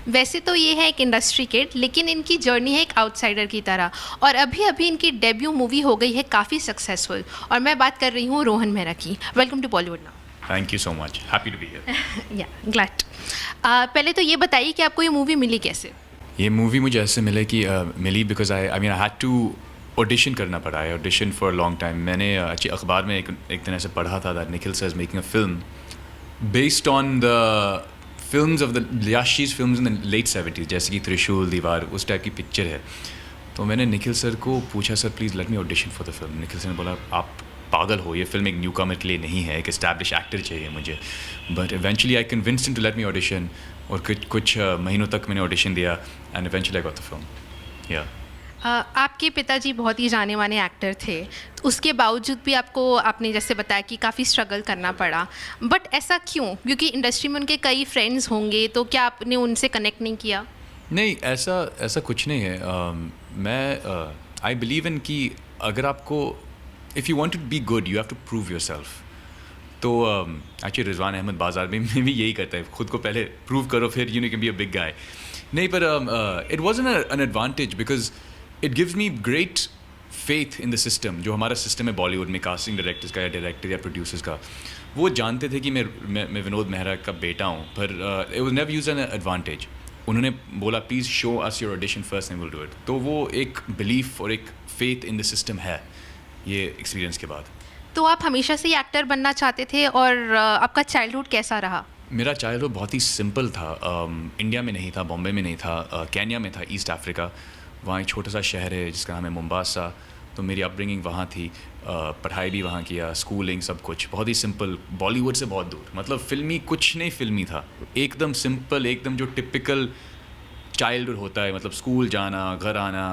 वैसे तो ये है एक इंडस्ट्री किड, लेकिन इनकी जर्नी है एक आउटसाइडर की तरह, और अभी अभी इनकी डेब्यू मूवी हो गई है काफ़ी सक्सेसफुल, और मैं बात कर रही हूँ रोहन मेहरा की। Welcome to Bollywood now. Thank you so much. Happy to be here. Yeah glad. पहले तो ये बताइए कि आपको ये मूवी मिली कैसे? ये मूवी मुझे ऐसे मिली because I mean I had to audition करना पड़ा है, ऑडिशन फॉर लॉन्ग टाइम। मैंने अच्छी अखबार में एक दिन ऐसे पढ़ा था that Nikhil sir is making a film based on the films of the याशीज films in the late 70s, जैसे कि त्रिशूल, दीवार, उस टाइप की पिक्चर है। तो मैंने निखिल सर को पूछा, sir please let me audition for the film. Nikhil sir ने बोला, आप पागल हो, ये फिल्म एक न्यू कमर के लिए नहीं है, एक एस्टैब्लिश एक्टर चाहिए मुझे। But eventually I convinced him to let me audition, और कुछ महीनों तक मैंने ऑडिशन दिया and eventually I got the film. Yeah आपके पिताजी बहुत ही जाने माने एक्टर थे, तो उसके बावजूद भी आपने जैसे बताया कि काफ़ी स्ट्रगल करना पड़ा, बट ऐसा क्यों? क्योंकि इंडस्ट्री में उनके कई फ्रेंड्स होंगे, तो क्या आपने उनसे कनेक्ट नहीं किया? नहीं, ऐसा कुछ नहीं है। मैं आई बिलीव इन कि अगर आपको if you want to be good you have to prove yourself. तो एक्चुअली रिजवान अहमद बाज़ार में भी यही करता है, खुद को पहले प्रूव करो, फिर you can be a big guy. नहीं, पर it was an advantage because it gives me great faith in the system. जो हमारा सिस्टम है बॉलीवुड में, कास्टिंग डायरेक्टर्स का या डायरेक्टर या प्रोड्यूसर्स का, वो जानते थे कि मैं विनोद मेहरा का बेटा हूँ, पर it was never use an advantage. उन्होंने बोला, please show us your audition first and will do it. तो वो एक बिलीफ और एक फेथ इन द सिस्टम है ये एक्सपीरियंस के बाद। तो आप हमेशा से ही एक्टर बनना चाहते थे, और आपका चाइल्डहुड कैसा रहा? मेरा चाइल्डहुड बहुत ही सिंपल था। इंडिया में नहीं था, बॉम्बे में नहीं था, केन्या में था, ईस्ट अफ्रीका। वहाँ एक छोटा सा शहर है जिसका नाम है मुम्बासा। तो मेरी अपब्रिंगिंग वहाँ थी, पढ़ाई भी वहाँ किया, स्कूलिंग, सब कुछ बहुत ही सिंपल, बॉलीवुड से बहुत दूर। मतलब फिल्मी कुछ नहीं फिल्मी था, एकदम सिंपल, एकदम जो टिपिकल चाइल्डहुड होता है। मतलब स्कूल जाना, घर आना,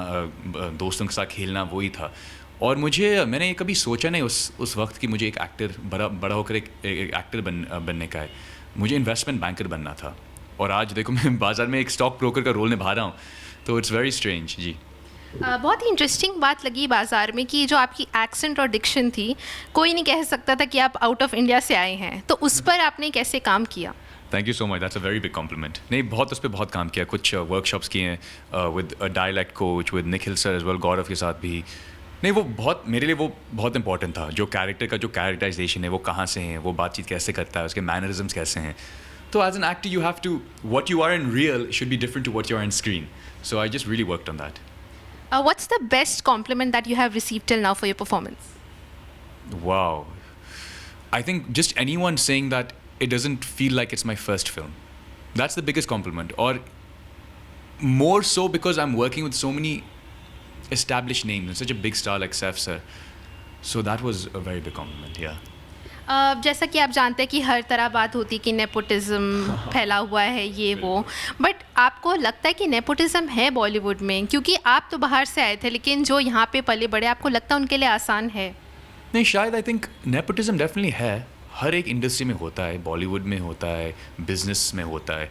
दोस्तों के साथ खेलना, वही था। और मैंने ये कभी सोचा नहीं उस वक्त कि मुझे एक एक्टर, बड़ा होकर एक एक्टर बनने का है। मुझे इन्वेस्टमेंट बैंकर बनना था, और आज देखो मैं बाज़ार में एक स्टॉक ब्रोकर का रोल निभा रहा हूँ। तो इट्स वेरी स्ट्रेंज जी। बहुत ही इंटरेस्टिंग बात लगी बाज़ार में कि जो आपकी एक्सेंट और डिक्शन थी, कोई नहीं कह सकता था कि आप आउट ऑफ इंडिया से आए हैं, तो उस पर आपने कैसे काम किया? Thank you so much, that's a very big complement. नहीं, उस पर बहुत काम किया, कुछ वर्कशॉप्स किए हैं with dialect coach, with Nikhil sir as well, Gaurav के साथ भी। नहीं, वो बहुत मेरे लिए वो बहुत इंपॉर्टेंट था। जो कैरेक्टर का जो कैरेक्टराइजेशन है, वो कहाँ से है, वो बातचीत कैसे करता है, उसके मैनरिज्म्स कैसे हैं। तो as an actor you have to, what you are in real should be different to what you are in screen. So I just really worked on that. What's the best compliment that you have received till now for your performance? Wow. I think just anyone saying that it doesn't feel like it's my first film. That's the biggest compliment. Or more so because I'm working with so many established names and such a big star like Saif sir. So that was a very big compliment, yeah. जैसा कि आप जानते हैं कि हर तरह बात होती है कि नेपोटिज्म फैला हुआ है, ये वो, बट आपको लगता है कि नेपोटिज्म है बॉलीवुड में? क्योंकि आप तो बाहर से आए थे, लेकिन जो यहाँ पे पले बड़े, आपको लगता है उनके लिए आसान है? नहीं, शायद आई थिंक नेपोटिज्म डेफिनेटली है, हर एक इंडस्ट्री में होता है, बॉलीवुड में होता है, बिजनेस में होता है,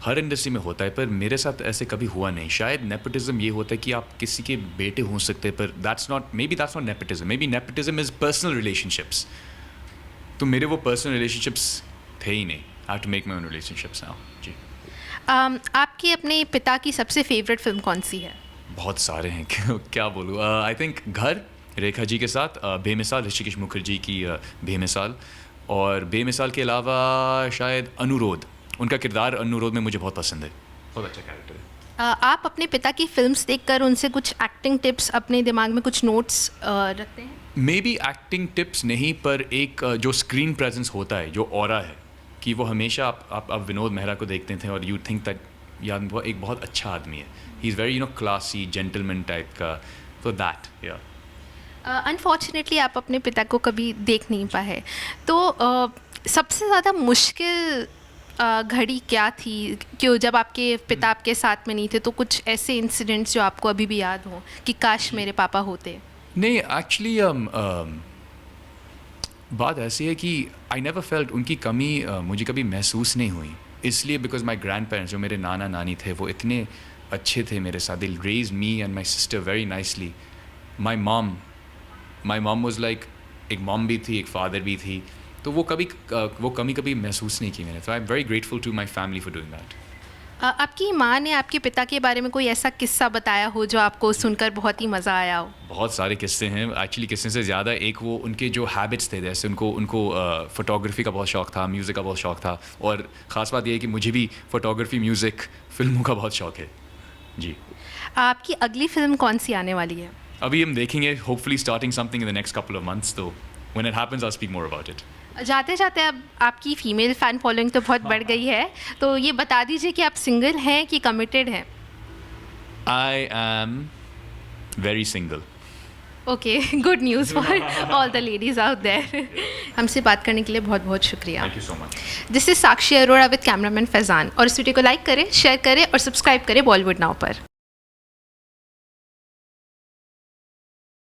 हर इंडस्ट्री में होता है। पर मेरे साथ ऐसे कभी हुआ नहीं। शायद नेपोटिज्म ये होता है कि आप किसी के बेटे हो सकते हैं, पर that's not nepotism. Maybe nepotism is personal relationships. तो मेरे वो पर्सनल रिलेशनशिप्स थे ही नहीं। I have to make my own relationships now जी। आपके अपने पिता की सबसे फेवरेट फिल्म कौन सी है? बहुत सारे हैं, क्या बोलूँ। आई थिंक घर, रेखा जी के साथ, बेमिसाल, ऋषिकेश मुखर्जी की बेमिसाल, और बेमिसाल के अलावा शायद अनुरोध, उनका किरदार अनुरोध में मुझे बहुत पसंद है, बहुत अच्छा कैरेक्टर है। आप अपने पिता की फिल्म्स देखकर उनसे कुछ एक्टिंग टिप्स, अपने दिमाग में कुछ नोट्स रखते हैं? मे बी एक्टिंग टिप्स नहीं, पर एक जो स्क्रीन प्रेजेंस होता है, जो ऑरा है, कि वो हमेशा आप विनोद मेहरा को देखते थे और यू थिंक दैट यार वो एक बहुत अच्छा आदमी है, he is very classy, gentleman type का। तो दैट या अनफॉर्चुनेटली आप अपने पिता को कभी देख नहीं पाए, तो सबसे ज़्यादा मुश्किल घड़ी क्या थी? क्यों जब आपके पिता आपके साथ में नहीं थे, तो कुछ ऐसे इंसिडेंट्स जो आपको अभी भी याद हो कि काश मेरे पापा होते? नहीं, एक्चुअली बात ऐसी है कि आई नेवर फेल्ट, उनकी कमी मुझे कभी महसूस नहीं हुई। इसलिए बिकॉज माई ग्रैंड पेरेंट्स, जो मेरे नाना नानी थे, वो इतने अच्छे थे मेरे साथ। They raised me and my sister very nicely. My mom was like, एक मॉम भी थी, एक फादर भी थी। तो वो कमी कभी महसूस नहीं की मैंने। तो I am very grateful to my family for doing that. आपकी माँ ने आपके पिता के बारे में कोई ऐसा किस्सा बताया हो जो आपको सुनकर बहुत ही मज़ा आया हो? बहुत सारे किस्से हैं एक्चुअली, किस्से से ज़्यादा एक वो उनके जो हैबिट्स थे, जैसे उनको उनको फ़ोटोग्राफी का बहुत शौक़ था, म्यूज़िक का बहुत शौक़ था, और ख़ास बात ये है कि मुझे भी फ़ोटोग्राफी, म्यूज़िक, फ़िल्मों का बहुत शौक़ है जी। आपकी अगली फ़िल्म कौन सी आने वाली है? अभी हम देखेंगे, hopefully starting something in the next couple of months, तो when it happens I speak more about it. जाते जाते अब आपकी फ़ीमेल फ़ैन फॉलोइंग तो बहुत बढ़ गई है, तो ये बता दीजिए कि आप सिंगल हैं कि कमिटेड हैं? I am very single. Okay, good news for all the ladies out there. हमसे बात करने के लिए बहुत बहुत शुक्रिया। Thank you so much. This is Sakshi Arora with cameraman Faizan, और इस वीडियो को लाइक करें, शेयर करें और सब्सक्राइब करें बॉलीवुड नाउ पर।